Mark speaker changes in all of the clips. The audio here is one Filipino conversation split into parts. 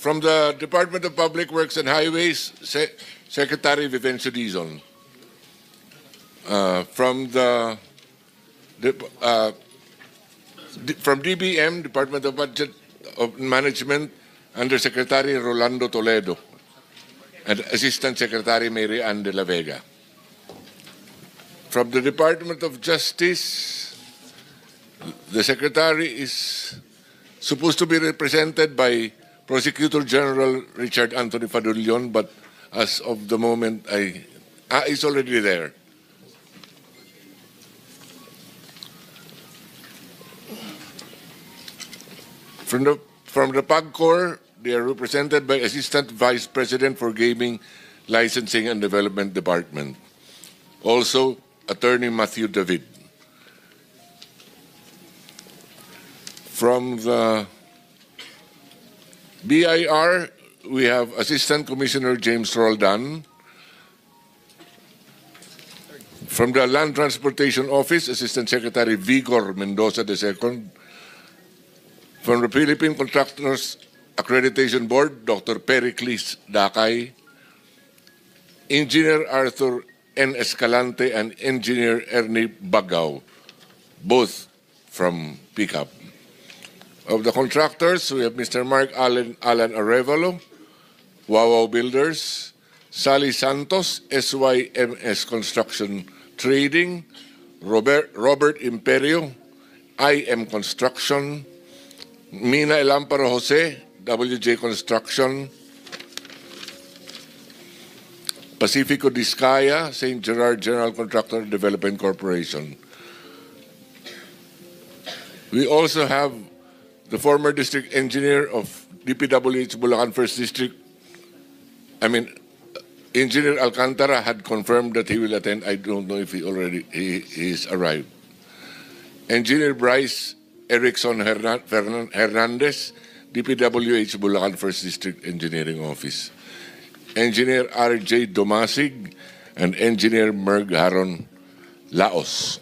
Speaker 1: From the Department of Public Works and Highways, Secretary Vivencio Dizon. From DBM, Department of Budget of Management, Undersecretary Rolando Toledo and Assistant Secretary Mary Ann de la Vega. From the Department of Justice, the Secretary is supposed to be represented by Prosecutor General Richard Anthony Fadulyon, but as of the moment, he's already there. From the PAGCOR, they are represented by Assistant Vice President for Gaming, Licensing and Development Department. Also, Attorney Matthew David. From the BIR, we have Assistant Commissioner James Roldan. From the Land Transportation Office, Assistant Secretary Vigor Mendoza II. From the Philippine Contractors Accreditation Board, Dr. Pericles Dakay. Engineer Arthur N. Escalante and Engineer Ernie Bagaw, both from PICAP. Of the contractors, we have Mr. Mark Alan Arevalo, Wawaw Builders, Sally Santos, SYMS Construction Trading, Robert Imperio, IM Construction, Mina Elamparo Jose, WJ Construction, Pacifico Discaya, St. Gerard General Contractor Development Corporation. We also have the former district engineer of DPWH Bulacan First District. Engineer Alcantara had confirmed that he will attend. I don't know if he's arrived. Engineer Bryce Erickson Hernandez, DPWH Bulacan First District Engineering Office. Engineer R.J. Domasig and Engineer Merg Haron Laos.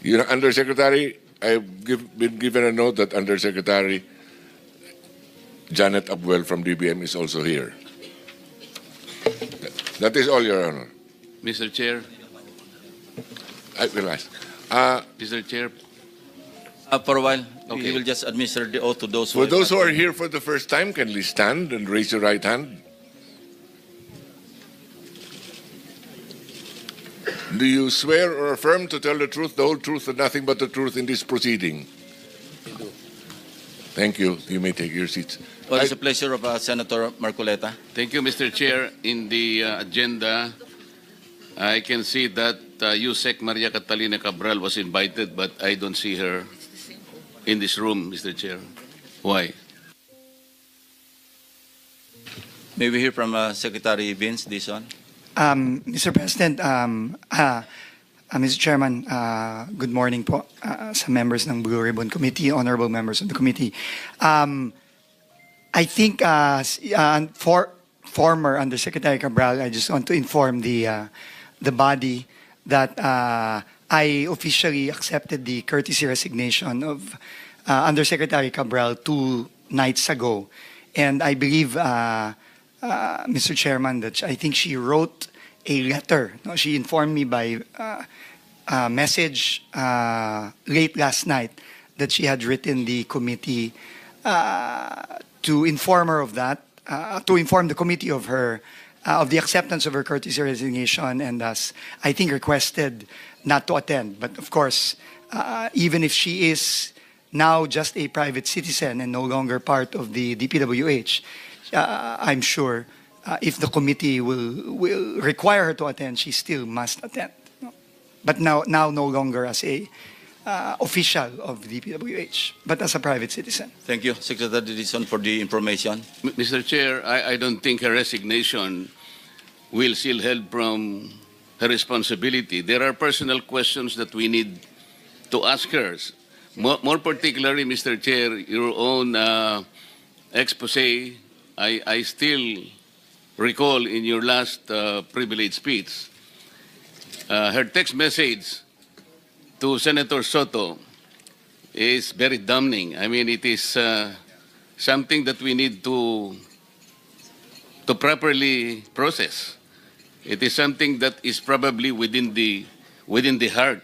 Speaker 1: Undersecretary, I've been given a note that Undersecretary Janet Abwell from DBM is also here. That is all, Your Honor.
Speaker 2: Mr. Chair.
Speaker 1: I will ask.
Speaker 2: Mr. Chair.
Speaker 3: For a while,
Speaker 2: Okay.
Speaker 3: he will just administer the oath to those
Speaker 1: For those who are here for the first time, kindly stand and raise your right hand. Do you swear or affirm to tell the truth, the whole truth, and nothing but the truth in this proceeding? Thank you. You may take your seats.
Speaker 3: Well, it's a pleasure of Senator Marcoleta.
Speaker 2: Thank you, Mr. Chair. In the agenda, I can see that Yusek Maria Catalina Cabral was invited, but I don't see her in this room, Mr. Chair. Why?
Speaker 3: May we hear from Secretary Vince Dizon?
Speaker 4: Mr. President, Mr. Chairman, good morning po sa members ng Blue Ribbon Committee, honorable members of the committee. I think for former Undersecretary Cabral, I just want to inform the body that I officially accepted the courtesy resignation of Undersecretary Cabral 2 nights ago. And I believe, Mr. Chairman, that I think she wrote a letter. No, she informed me by message late last night that she had written the committee to inform her of that, to inform the committee of her of the acceptance of her courtesy resignation, and thus I think requested not to attend. But of course, even if she is now just a private citizen and no longer part of the DPWH, I'm sure if the committee will require her to attend, she still must attend. But now no longer as a official of the DPWH, but as a private citizen.
Speaker 3: Thank you, Secretary Dizon, for the information.
Speaker 2: Mr. Chair, I don't think her resignation will shield her from her responsibility. There are personal questions that we need to ask her. More particularly, Mr. Chair, your own expose, I still recall in your last privilege speech, her text message to Senator Soto is very damning. I mean, it is something that we need to properly process. It is something that is probably within the heart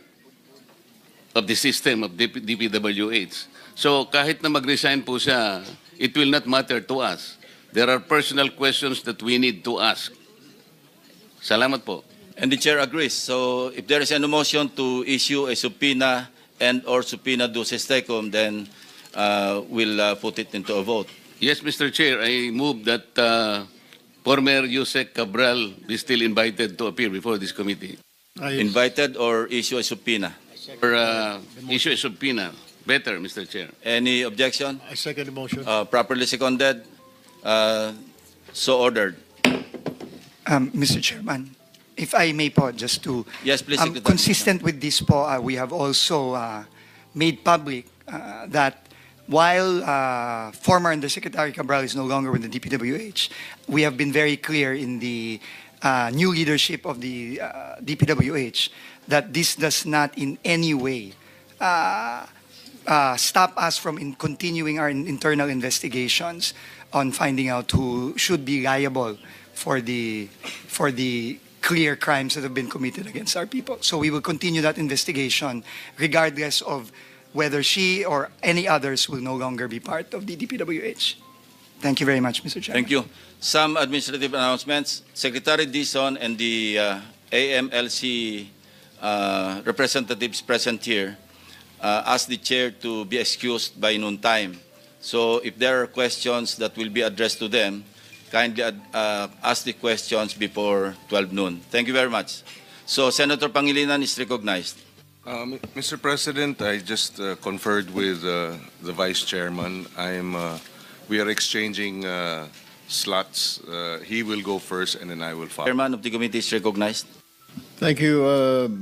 Speaker 2: of the system of DPWH. So kahit na mag-resign po siya, it will not matter to us. There are personal questions that we need to ask. Salamat po.
Speaker 3: And the chair agrees. So if there is an motion to issue a subpoena and or subpoena duces tecum, then we'll put it into a vote.
Speaker 2: Yes, Mr. Chair, I move that former Yusek Cabral be still invited to appear before this committee.
Speaker 3: Invited or issue a subpoena.
Speaker 2: Or issue a subpoena. Better, Mr. Chair.
Speaker 3: Any objection?
Speaker 5: I second the motion.
Speaker 3: Properly seconded. So ordered.
Speaker 4: Mr. Chairman, if I may po, just to
Speaker 3: Yes, please, Secretary.
Speaker 4: consistent with this po, we have also made public that while former Undersecretary Cabral is no longer with the DPWH, we have been very clear in the new leadership of the DPWH that this does not in any way stop us from continuing our internal investigations on finding out who should be liable for the clear crimes that have been committed against our people. So we will continue that investigation regardless of whether she or any others will no longer be part of the DPWH. Thank you very much, Mr. Chairman.
Speaker 3: Thank you. Some administrative announcements. Secretary Dizon and the AMLC representatives present here asked the chair to be excused by noon time. So if there are questions that will be addressed to them, kindly ask the questions before 12 noon. Thank you very much. So Senator Pangilinan is recognized.
Speaker 6: Mr. President, I just conferred with the Vice Chairman. We are exchanging slots. He will go first and then I will follow.
Speaker 3: Chairman of the committee is recognized.
Speaker 5: Thank you,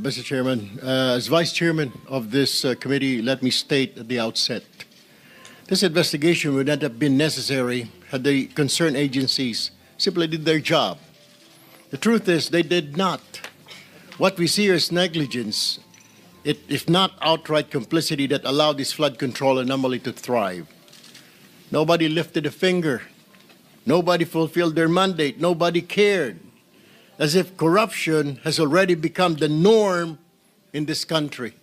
Speaker 5: Mr. Chairman. As Vice Chairman of this committee, let me state at the outset, this investigation would not have been necessary had the concerned agencies simply did their job. The truth is they did not. What we see is negligence, if not outright complicity, that allowed this flood control anomaly to thrive. Nobody lifted a finger. Nobody fulfilled their mandate. Nobody cared. As if corruption has already become the norm in this country.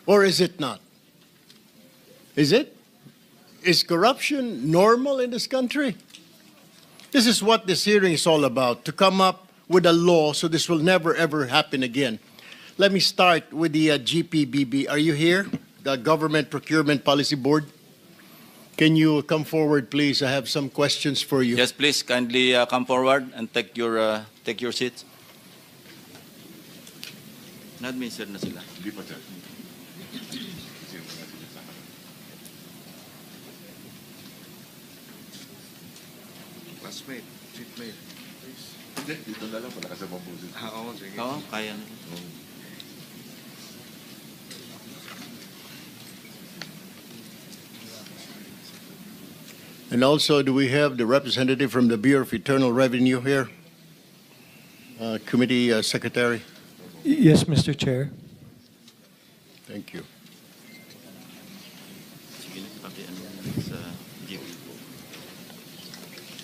Speaker 5: Or is it not? Is it? Is corruption normal in this country? This is what this hearing is all about, to come up with a law so this will never ever happen again. Let me start with the GPBB. Are you here? The Government Procurement Policy Board? Can you come forward, please? I have some questions for you.
Speaker 3: Yes, please kindly come forward and take your seats. Na-administer na sila.
Speaker 1: Hindi pa, sir. Classmate, seatmate. Hindi, dito na lang. Wala ka sa bambusin.
Speaker 6: Oo, sige.
Speaker 3: Oo, kaya na.
Speaker 5: And also, do we have the representative from the Bureau of Internal Revenue here? Committee Secretary?
Speaker 7: Yes, Mr. Chair.
Speaker 5: Thank you.
Speaker 3: Sige na, pakiano na sa GP.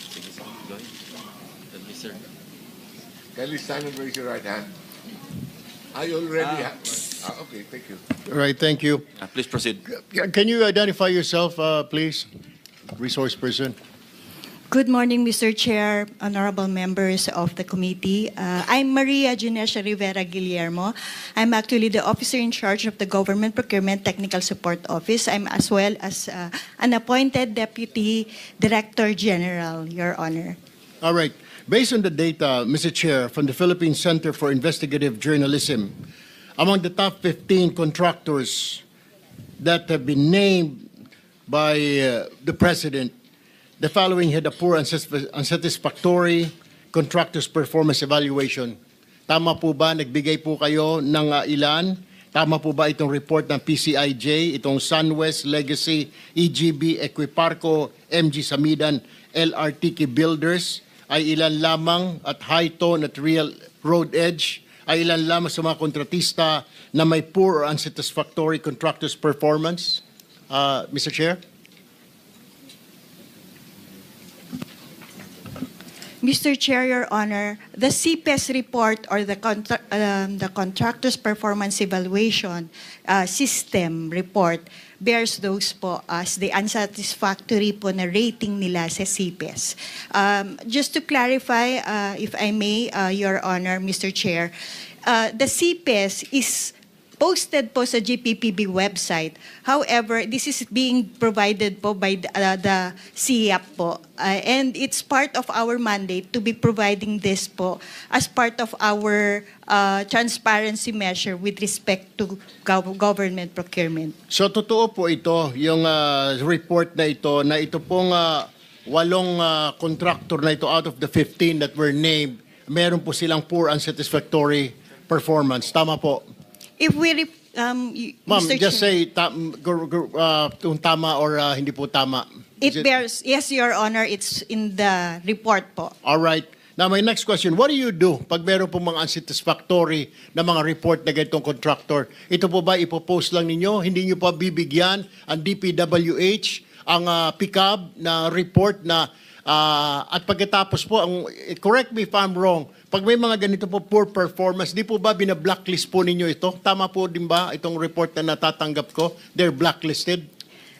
Speaker 3: Sige, go ahead. Administer.
Speaker 1: Kindly stand and raise your right hand. I already have. Okay, thank you.
Speaker 5: All right, thank you.
Speaker 3: Please proceed.
Speaker 5: Can you identify yourself, please? Resource person.
Speaker 8: Good morning, Mr. Chair, honorable members of the committee. I'm Maria Ginesha Rivera Guillermo. I'm actually the officer in charge of the Government Procurement Technical Support Office. I'm as well as an appointed Deputy Director General, Your Honor.
Speaker 5: All right. Based on the data, Mr. Chair, from the Philippine Center for Investigative Journalism, among the top 15 contractors that have been named by the President, the following had a poor unsatisfactory contractor's performance evaluation. Tama po ba, nagbigay po kayo ng ilan? Tama po ba itong report ng PCIJ, itong SunWest, Legacy, EGB, Equiparco, MG Samidan, LRTK Builders, ay ilan lamang at High Tone at Real Road Edge, ay ilan lamang sa mga kontratista na may poor or unsatisfactory contractor's performance? Mr. Chair?
Speaker 8: Mr. Chair, Your Honor, the CPES report or the Contractor's Performance Evaluation System report bears those po as the unsatisfactory po na rating nila sa CPES. Just to clarify, if I may, Your Honor, Mr. Chair, the CPES is posted po sa GPPB website. However, this is being provided po by the CIAP po. And it's part of our mandate to be providing this po as part of our transparency measure with respect to government procurement.
Speaker 5: So totoo po ito, yung report na ito pong 8 contractor na ito out of the 15 that were named, meron po silang poor unsatisfactory performance. Tama po?
Speaker 8: If we,
Speaker 5: Ma'am,
Speaker 8: Mr.
Speaker 5: just
Speaker 8: Chair,
Speaker 5: say kung tama or hindi po tama.
Speaker 8: it bears, yes, Your Honor, it's in the report po.
Speaker 5: All right. Now, my next question, what do you do pag meron po mga unsatisfactory na mga report na ganitong contractor? Ito po ba ipopost lang ninyo? Hindi nyo pa bibigyan ang DPWH, ang PICAB na report na at pagkatapos po, correct me if I'm wrong, pag may mga ganito po poor performance, di po ba bina-blacklist po ninyo ito? Tama po din ba itong report na natatanggap ko? They're blacklisted?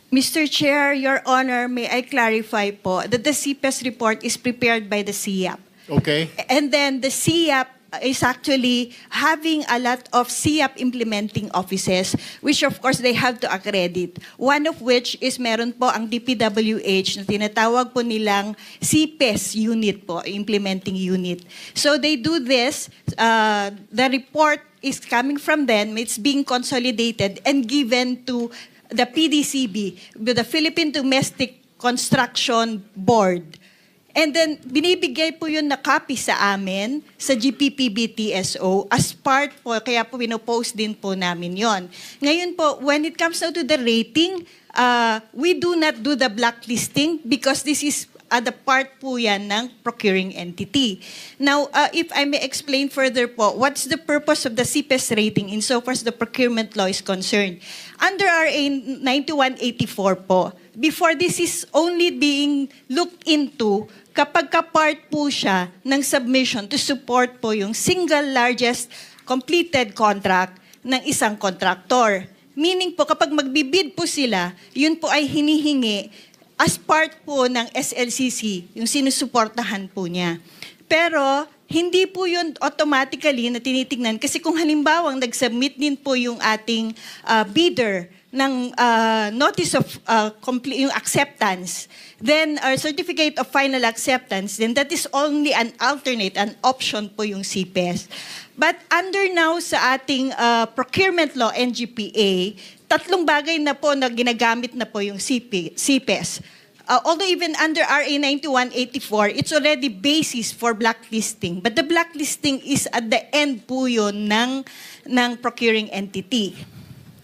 Speaker 8: Mr. Chair, Your Honor, may I clarify po that the CPES report is prepared by the CIAP.
Speaker 5: Okay.
Speaker 8: And then the CIAP is actually having a lot of CIAP implementing offices, which of course they have to accredit. One of which is meron po ang DPWH na tinatawag po nilang CPES unit po, implementing unit. So they do this, the report is coming from them, it's being consolidated and given to the PDCB, the Philippine Domestic Construction Board. And then, binibigay po yun na copy sa amin, sa GPPB TSO, as part po, kaya po pinopost din po namin yon. Ngayon po, when it comes now to the rating, we do not do the blacklisting because this is the part po yan ng procuring entity. Now, if I may explain further po, what's the purpose of the CPES rating insofar as the procurement law is concerned? Under RA 9184 po, before this is only being looked into, kapag ka-part po siya ng submission to support po yung single largest completed contract ng isang contractor. Meaning po, kapag magbibid po sila, yun po ay hinihingi as part po ng SLCC, yung sinusuportahan po niya. Pero, hindi po yun automatically na tinitingnan kasi kung halimbawang nag-submit din po yung ating bidder ng notice of yung acceptance, then our certificate of final acceptance, then that is only an alternate, an option po yung CPES. But under now sa ating procurement law, NGPA, 3 bagay na po na ginagamit na po yung CPES. Although even under RA 9184, it's already basis for blacklisting. But the blacklisting is at the end po yun ng procuring entity.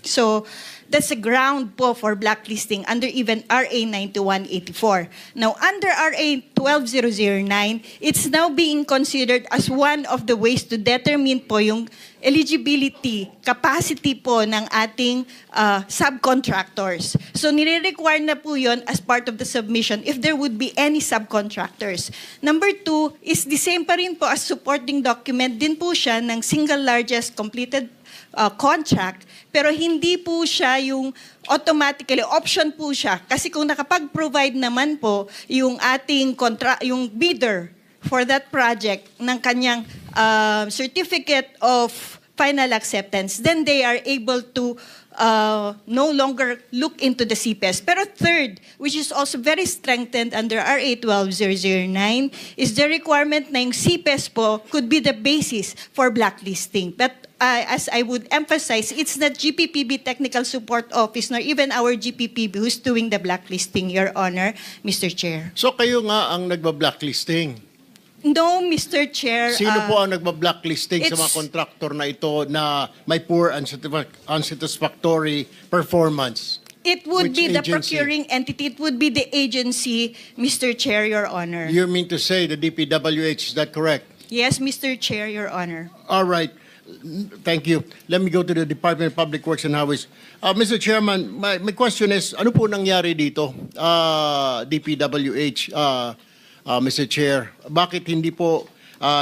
Speaker 8: So, that's the ground po for blacklisting under even RA 9184. Now, under RA 12009, it's now being considered as one of the ways to determine po yung eligibility, capacity po ng ating subcontractors. So, nire-require na po yun as part of the submission if there would be any subcontractors. Number 2 is the same pa rin po as supporting document din po siya ng single largest completed contract, pero hindi po siya yung automatically, option po siya. Kasi kung nakapag-provide naman po yung ating yung bidder for that project ng kanyang certificate of final acceptance, then they are able to no longer look into the CPES. Pero third, which is also very strengthened under RA 12009, is the requirement na yung CPES po could be the basis for blacklisting. But as I would emphasize, it's not GPPB Technical Support Office nor even our GPPB who's doing the blacklisting, Your Honor, Mr. Chair.
Speaker 5: So kayo nga ang nagba-blacklisting?
Speaker 8: No, Mr. Chair.
Speaker 5: Sino po ang nagba-blacklisting sa mga
Speaker 8: it's-
Speaker 5: kontraktor na ito na may poor unsatisfactory performance?
Speaker 8: It would
Speaker 5: Which
Speaker 8: be the
Speaker 5: agency?
Speaker 8: procuring entity. It would be the agency, Mr. Chair, Your Honor.
Speaker 5: You mean to say the DPWH, is that correct?
Speaker 8: Yes, Mr. Chair, Your Honor.
Speaker 5: All right. Thank you. Let me go to the Department of Public Works and Highways. Mr. Chairman, my question is, ano po nangyari dito, DPWH? Mr. Chair, bakit hindi po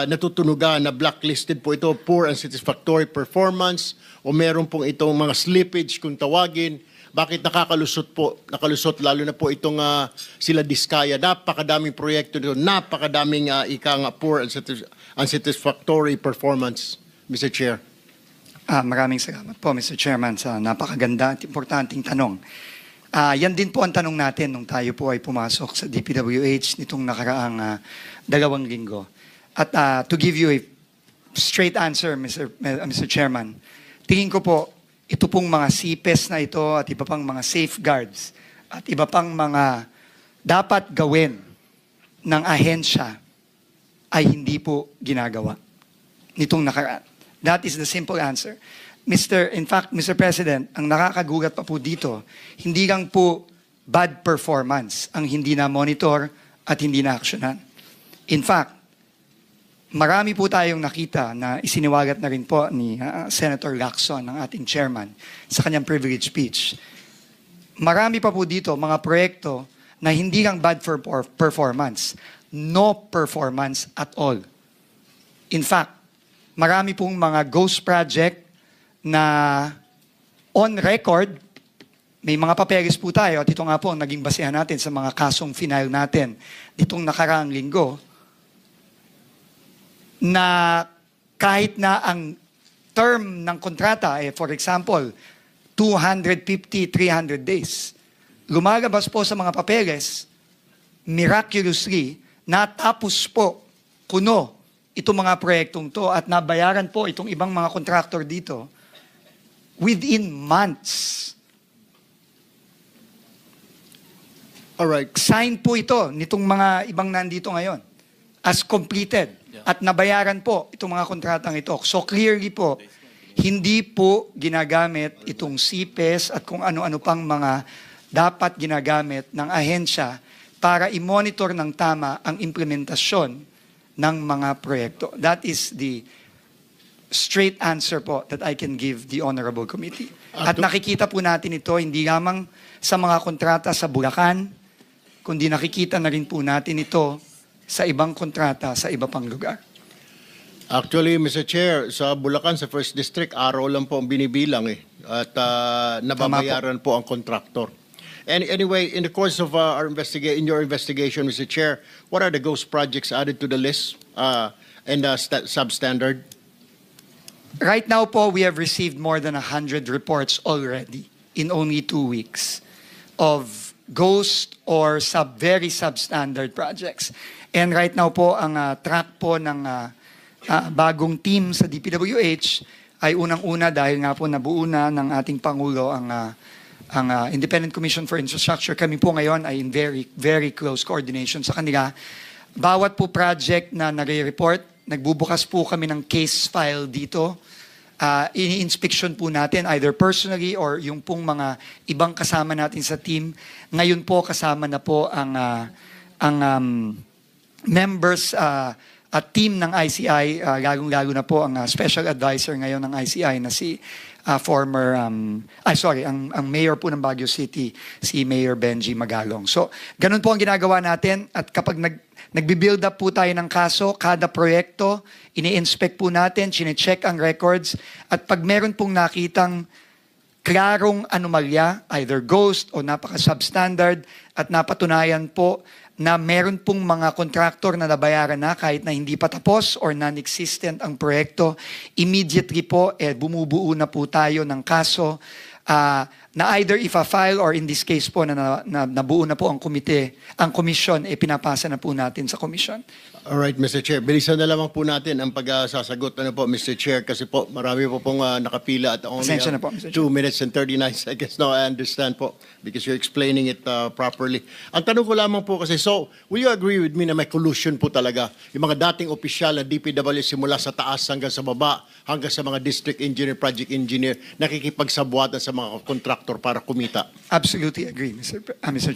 Speaker 5: natutunugan na blacklisted po ito, poor and satisfactory performance, o meron pong itong mga slippage kung tawagin? Bakit nakalusot lalo na po itong sila Diskaya? Napakadaming proyekto dito, napakadaming poor and unsatisfactory performance, Mr. Chair.
Speaker 4: Maraming salamat po, Mr. Chairman, sa napakaganda at importanteng tanong. Yan din po ang tanong natin nung tayo po ay pumasok sa DPWH nitong nakaraang 2 linggo. At to give you a straight answer, Mr. Chairman, tingin ko po, ito pong mga CPES na ito at iba pang mga safeguards at iba pang mga dapat gawin ng ahensya ay hindi po ginagawa nitong nakaraan. That is the simple answer. In fact, Mr. President, ang nakakagulat pa po dito, hindi lang po bad performance ang hindi na monitor at hindi na aksyonan. In fact, marami po tayong nakita na isiniwagat na rin po ni Senator Lacson, ang ating chairman, sa kanyang privilege speech. Marami pa po dito mga proyekto na hindi lang bad for performance, no performance at all. In fact, marami pong mga ghost project na on record, may mga papeles po tayo, at ito nga po ang naging basehan natin sa mga kasong final natin ditong nakaraang linggo, na kahit na ang term ng kontrata, for example, 250, 300 days, lumalabas po sa mga papeles, miraculously, natapos po kuno itong mga proyektong to at nabayaran po itong ibang mga contractor dito within months.
Speaker 5: Alright.
Speaker 4: Sign po ito nitong mga ibang nandito ngayon as completed. At nabayaran po itong mga kontratang ito. So clearly po, hindi po ginagamit itong CPES at kung ano-ano pang mga dapat ginagamit ng ahensya para i-monitor ng tama ang implementasyon ng mga proyekto. That is the straight answer po that I can give the Honorable Committee. At nakikita po natin ito hindi lamang sa mga kontrata sa Bulacan, kundi nakikita na rin po natin ito sa ibang kontrata sa iba pang lugar.
Speaker 5: Actually, Mr. Chair, sa Bulacan, sa First District, araw lang po ang binibilang at nababayaran po ang contractor. And anyway, in the course of in your investigation, Mr. Chair, what are the ghost projects added to the list and substandard?
Speaker 4: Right now po, we have received more than 100 reports already in only 2 weeks of ghost or very substandard projects. And right now po, ang track po ng bagong team sa DPWH ay unang-una dahil nga po nabuo na ng ating Pangulo ang Independent Commission for Infrastructure. Kami po ngayon ay in very, very close coordination sa kanila. Bawat po project na nare-report, nagbubukas po kami ng case file dito. Ini-inspection po natin either personally or yung pong mga ibang kasama natin sa team. Ngayon po kasama na po ang members at team ng ICI, lalong-lalo na po ang special advisor ngayon ng ICI na si ang mayor po ng Baguio City, si Mayor Benji Magalong. So, ganun po ang ginagawa natin at kapag nagbi-build up po tayo ng kaso, kada proyekto, ini-inspect po natin, chine-check ang records, at pag meron pong nakitang klarong anomalya, either ghost o napaka-substandard, at napatunayan po na meron pong mga contractor na nabayaran na kahit na hindi pa tapos or non-existent ang proyekto, immediately po, bumubuo na po tayo ng kaso na either ifa-file or in this case po na nabuo na po ang komite, ang komisyon, pinapasa na po natin sa komisyon.
Speaker 5: Alright, Mr. Chair. Bilisan na lamang po natin ang pagsasagot po, Mr. Chair, kasi po marami po pong nakapila at only
Speaker 4: Pasensya na po, Mr. Chair.
Speaker 5: 2 minutes and 39 seconds. No, I understand po because you're explaining it properly. Ang tanong ko lamang po kasi, so, will you agree with me na may collusion po talaga? Yung mga dating opisyal na DPW simula sa taas hanggang sa baba, hanggang sa mga district engineer, project engineer, nakikipagsabuatan sa mga contractor para kumita?
Speaker 4: Absolutely agree, Mr.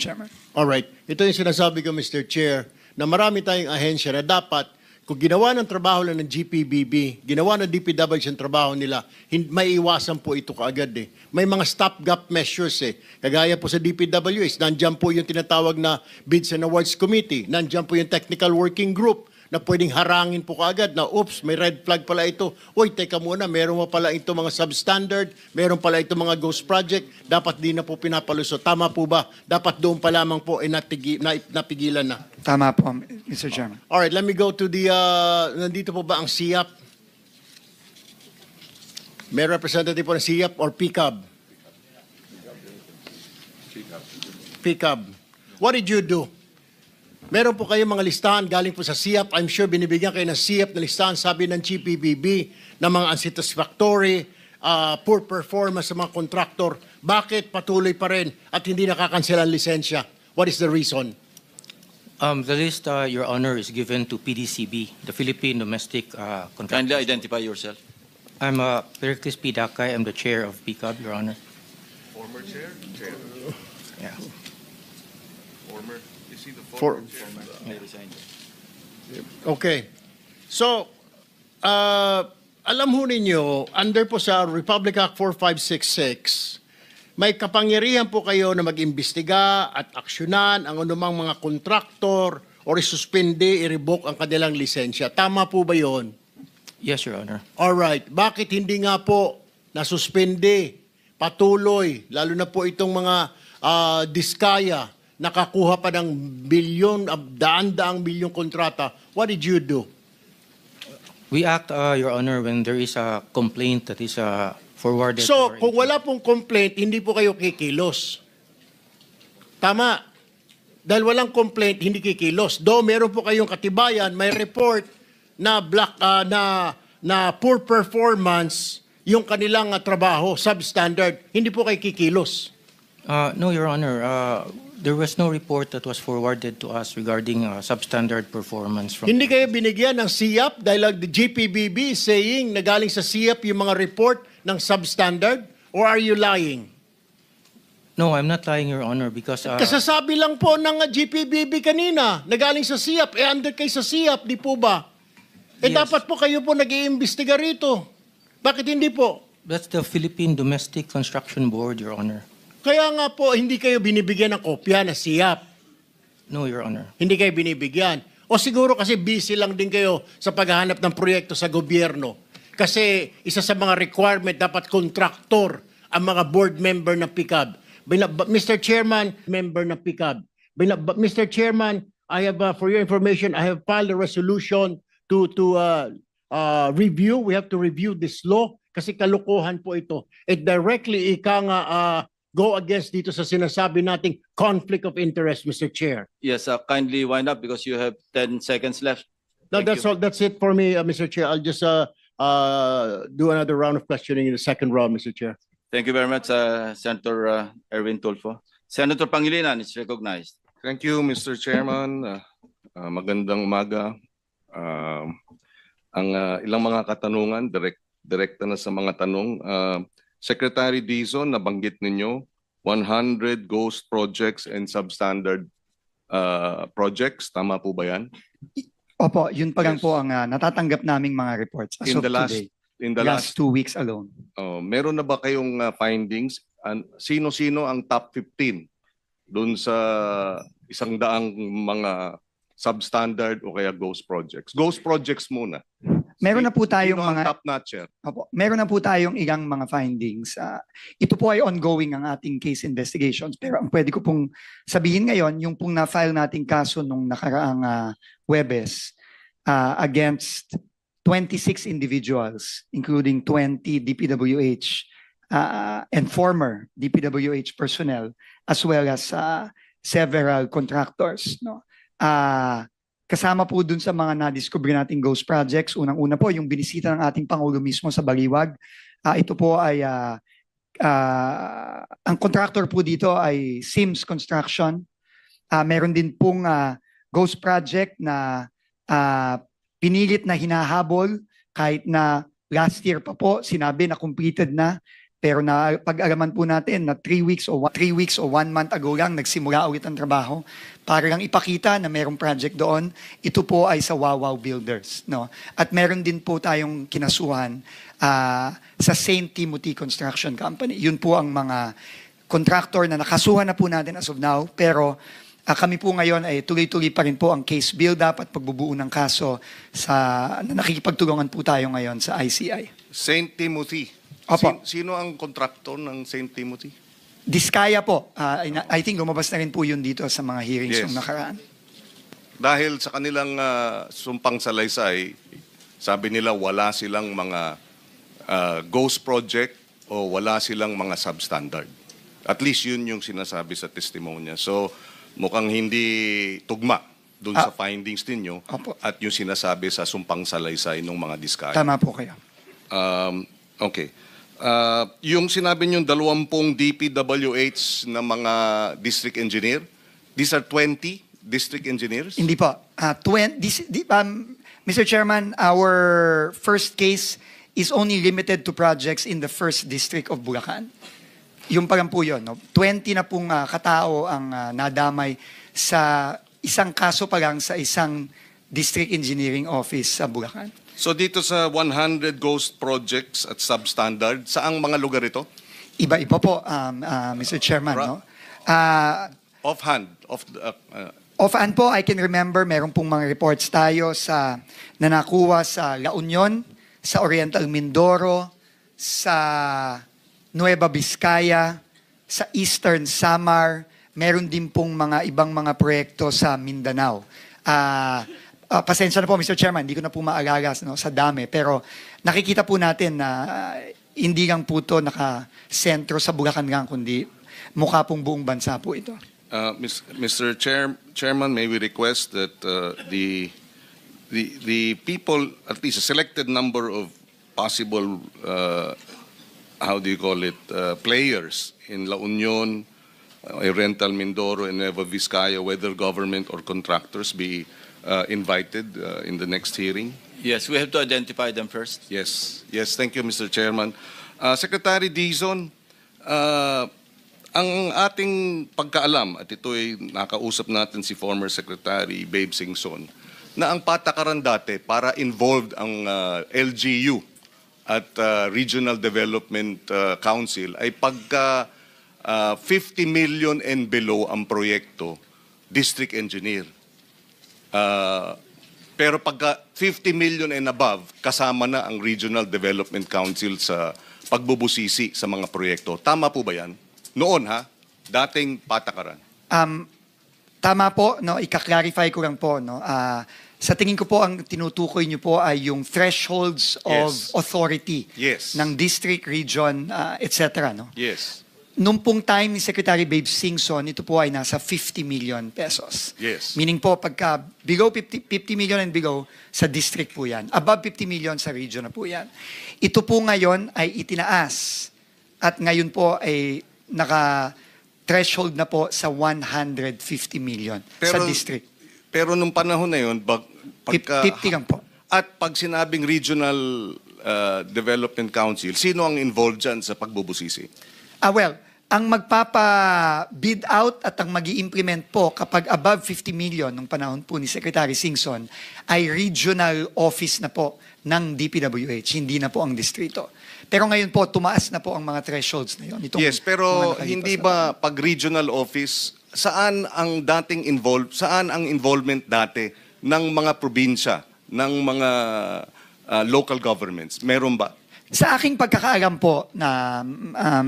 Speaker 4: Chairman.
Speaker 5: Alright. Ito yung sinasabi ko, Mr. Chair, na marami tayong ahensya na dapat Kung ginawa ng trabaho lang ng GPBB, ginawa ng DPWH ang trabaho nila, may iwasan po ito kaagad eh. May mga stopgap measures eh. Kagaya po sa DPWH, nandyan po yung tinatawag na Bids and Awards Committee, nandyan po yung Technical Working Group, na pwedeng harangin po kaagad na, oops, may red flag pala ito. Uy, teka muna, meron mo pala ito mga substandard, meron pala ito mga ghost project, dapat di na po pinapalusot. Tama po ba? Dapat doon pa lamang po ay napigilan na.
Speaker 4: Tama po, Mr. Chairman.
Speaker 5: Alright, let me go to the, nandito po ba ang SIAP? May representative po ng SIAP or PCAB? PCAB. What did you do? Meron po kayong mga listahan galing po sa SIAP. I'm sure binibigyan kayo ng SIAP na listahan, sabi ng GPBB, ng mga unsatisfactory, poor performance sa mga kontraktor. Bakit patuloy pa rin at hindi nakakansela ang lisensya? What is the reason?
Speaker 9: The list, Your Honor, is given to PDCB, the Philippine Domestic
Speaker 3: Kindly
Speaker 9: Contractors.
Speaker 3: identify yourself.
Speaker 9: I'm Pericles P. Dakay. I'm the chair of PCAB, Your Honor.
Speaker 6: Former chair? Chair.
Speaker 9: Yeah.
Speaker 6: Former. Is he the
Speaker 5: For-
Speaker 6: former chair?
Speaker 5: Okay. So, alam ho ninyo, under po sa Republic Act 4566, may kapangyarihan po kayo na mag-imbestiga at aksyonan ang anumang mga kontraktor o isuspende, i-revoke ang kanilang lisensya. Tama po ba yon?
Speaker 9: Yes, Your Honor.
Speaker 5: Alright. Bakit hindi nga po nasuspende, patuloy, lalo na po itong mga diskaya, nakakuha pa ng bilyon, daan-daang bilyong kontrata? What did you do?
Speaker 9: We act, Your Honor, when there is a complaint that is forwarded. to
Speaker 5: So,
Speaker 9: our
Speaker 5: kung
Speaker 9: agency.
Speaker 5: wala pong complaint, hindi po kayo kikilos. Tama. Dahil walang complaint, hindi kikilos. Though meron po kayong katibayan, may report na na poor performance yung kanilang trabaho, substandard, hindi po kayo kikilos.
Speaker 9: No, Your Honor. There was no report that was forwarded to us regarding substandard performance from.
Speaker 5: Hindi kayo binigyan ng SIAP dahil the GPBB is saying na galing sa SIAP yung mga report ng substandard? Or are you lying?
Speaker 9: No, I'm not lying, Your Honor, because
Speaker 5: Kasasabi lang po ng GPBB kanina na galing sa SIAP. Under kayo sa SIAP, di po ba?
Speaker 9: Yes.
Speaker 5: Dapat po kayo po nag-iimbestiga rito. Bakit hindi po?
Speaker 9: that's the Philippine Domestic Construction Board, Your Honor.
Speaker 5: Kaya nga po, hindi kayo binibigyan ng kopya na SIAP.
Speaker 9: No, Your Honor.
Speaker 5: Hindi kayo binibigyan. O siguro kasi busy lang din kayo sa paghahanap ng proyekto sa gobyerno. Kasi isa sa mga requirement, dapat kontraktor ang mga board member ng PCAB. Mr. Chairman, member ng PCAB. Mr. Chairman, I have, for your information, I have filed a resolution to review. We have to review this law kasi kalokohan po ito. It directly go against dito sa sinasabi nating conflict of interest, Mr. Chair.
Speaker 3: Yes, kindly wind up because you have 10 seconds left.
Speaker 5: No,
Speaker 3: Thank
Speaker 5: that's
Speaker 3: you.
Speaker 5: all. That's it for me, Mr. Chair. I'll just do another round of questioning in the second round, Mr. Chair.
Speaker 3: Thank you very much, Senator Erwin Tulfo. Senator Pangilinan is recognized.
Speaker 6: Thank you, Mr. Chairman. Magandang umaga. Ang ilang mga katanungan, direkta na sa mga tanong. Secretary Dizon, nabanggit ninyo, 100 ghost projects and substandard projects. Tama po ba yan?
Speaker 4: Opo, yun pa lang
Speaker 6: Yes.
Speaker 4: po ang natatanggap naming mga reports as
Speaker 6: In
Speaker 4: of
Speaker 6: the last,
Speaker 4: today.
Speaker 6: in the
Speaker 4: Last 2 weeks alone.
Speaker 6: meron na ba kayong findings? Sino-sino ang top 15 doon sa 100 mga substandard o kaya ghost projects? Ghost projects muna.
Speaker 4: Meron na po tayong
Speaker 6: Sino ang
Speaker 4: mga
Speaker 6: top notcher?
Speaker 4: Opo, meron na po tayong ilang mga findings. Ito po ay ongoing ang ating case investigations. Pero ang pwede ko pong sabihin ngayon, yung pong na-file nating kaso nung nakaraang Huwebes against 26 individuals, including 20 DPWH and former DPWH personnel, as well as several contractors. No? Kasama po dun sa mga na-discover nating ghost projects. Unang-una po, yung binisita ng ating Pangulo mismo sa Baliwag. Ito po ay, ang contractor po dito ay Sims Construction. Meron din pong ghost project na pinilit na hinahabol kahit na last year pa po sinabi na completed na. Pero na pag-alaman po natin na 3 weeks o 1 month ago lang nagsimula ulit ang trabaho para lang ipakita na merong project doon. Ito po ay sa Wawaw Builders, no? At meron din po tayong kinasuhan sa St. Timothy Construction Company. Yun po ang mga contractor na nakasuhan na po natin as of now, pero kami po ngayon ay tuloy-tuloy pa rin po ang case build-up at pagbubuo ng kaso na nakikipagtulungan po tayo ngayon sa ICI.
Speaker 6: St. Timothy.
Speaker 4: Opo.
Speaker 6: Sino ang kontraktor ng St. Timothy?
Speaker 4: Diskaya po. I think lumabas na rin po yun dito sa mga hearings
Speaker 6: Yes.
Speaker 4: yung nakaraan.
Speaker 6: Dahil sa kanilang sumpang salaysay, sabi nila wala silang mga ghost project o wala silang mga substandard. At least yun yung sinasabi sa testimonya. So mukhang hindi tugma dun sa findings ninyo
Speaker 4: Opo.
Speaker 6: at yung sinasabi sa sumpang salaysay ng mga diskaya.
Speaker 4: Tama po kayo.
Speaker 6: Okay. Yung sinabi nyo 20 DPWH na mga district engineer, these are 20 district engineers?
Speaker 4: Hindi po. Mr. Chairman, our first case is only limited to projects in the 1st District of Bulacan. Yung pa lang po yun. No? 20 na pong katao ang nadamay sa isang kaso pa lang sa isang district engineering office sa Bulacan.
Speaker 6: So dito sa 100 ghost projects at substandard, saang mga lugar ito?
Speaker 4: Iba-iba po, Mr. Chairman. No?
Speaker 6: Offhand.
Speaker 4: Offhand po, I can remember, meron pong mga reports tayo na nakuha sa La Union, sa Oriental Mindoro, sa Nueva Vizcaya, sa Eastern Samar, meron din pong mga ibang mga proyekto sa Mindanao. Pasensya na po, Mr. Chairman, hindi ko na po maalala sa dami, pero nakikita po natin na hindi lang po ito nakasentro sa Bulacan lang, kundi mukha pong buong bansa po ito.
Speaker 6: Mr. Chairman, may we request that the people, at least a selected number of possible, players in La Union, Oriental Mindoro, and Nueva Vizcaya, whether government or contractors, be invited in the next hearing?
Speaker 3: Yes, we have to identify them first.
Speaker 6: Yes. Yes, thank you, Mr. Chairman. Secretary Dizon, ang ating pagkaalam, at ito ay nakausap natin si former Secretary Babe Singson, na ang patakaran dati para involved ang LGU at Regional Development Council ay pagka 50 million and below ang proyekto, district engineer. Pero pagka 50 million and above, kasama na ang Regional Development Council sa pagbubusisi sa mga proyekto. Tama po ba yan? Noon dating patakaran.
Speaker 4: Tama po, no, ika-clarify ko lang po, no. Sa tingin ko po ang tinutukoy niyo po ay yung thresholds of
Speaker 6: Yes.
Speaker 4: authority
Speaker 6: Yes.
Speaker 4: ng district, region, etc. No?
Speaker 6: Yes.
Speaker 4: Nung pong time ni Secretary Babe Singson, ito po ay nasa 50 million pesos.
Speaker 6: Yes.
Speaker 4: Meaning po, pagka below 50 million and below, sa district po yan. Above 50 million sa region na po yan. Ito po ngayon ay itinaas. At ngayon po ay naka-threshold na po sa 150 million sa district.
Speaker 6: Pero nung panahon na yun, pagka...
Speaker 4: 50 lang po.
Speaker 6: At pag sinabing Regional Development Council, sino ang involved dyan sa pagbubusisi?
Speaker 4: Well, ang magpapa-bid out at ang mag-i-implement po kapag above 50 million nung panahon po ni Secretary Singson ay regional office na po ng DPWH, hindi na po ang distrito. Pero ngayon po, tumaas na po ang mga thresholds na yun.
Speaker 6: Yes, pero hindi ba pag regional office, saan ang involvement dati ng mga probinsya, ng mga local governments? Meron ba?
Speaker 4: Sa aking pagkakaalam po na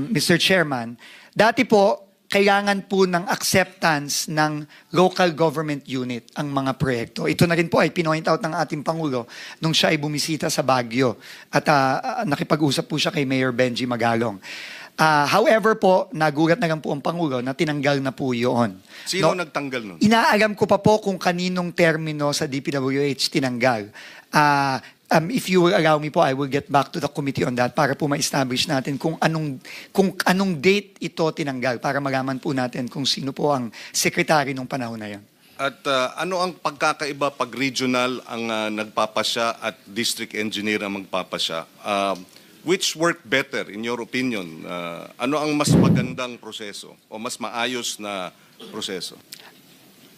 Speaker 4: Mr. Chairman, dati po kailangan po ng acceptance ng local government unit ang mga proyekto. Ito na rin po ay pinoint out ng ating Pangulo nung siya ay bumisita sa Baguio at nakipag-usap po siya kay Mayor Benji Magalong. However po, nagulat na lang po ang Pangulo na tinanggal na po yun.
Speaker 6: Sino nagtanggal nun?
Speaker 4: Inaalam ko pa po kung kaninong termino sa DPWH tinanggal. If you will allow me po, I will get back to the committee on that para po ma-establish natin kung anong date ito tinanggal para malaman po natin kung sino po ang secretary nung panahon na yun.
Speaker 6: At ano ang pagkakaiba pag regional ang nagpapasya at district engineer ang magpapasya? which work better in your opinion? Ano ang mas magandang proseso o mas maayos na proseso?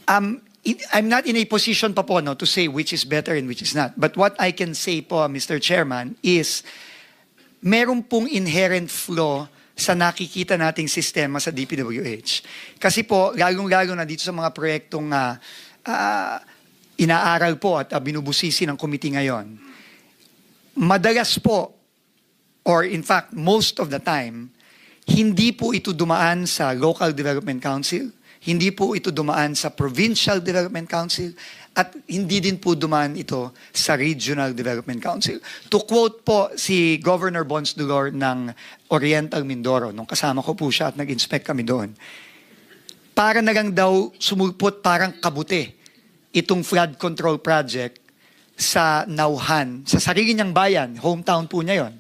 Speaker 4: I'm not in a position pa po, no, to say which is better and which is not. But what I can say po, Mr. Chairman, is meron pong inherent flaw sa nakikita nating sistema sa DPWH. Kasi po, lalong-lalo na dito sa mga proyektong inaaral po at binubusisi ng committee ngayon, madalas po, or in fact, most of the time, hindi po ito dumaan sa Local Development Council, hindi po ito dumaan sa Provincial Development Council, at hindi din po dumaan ito sa Regional Development Council. To quote po si Governor Bons Dulor ng Oriental Mindoro, nung kasama ko po siya at nag-inspect kami doon, para na lang daw sumulpot parang kabuti itong flood control project sa Nauhan, sa sarili niyang bayan, hometown po niya yon.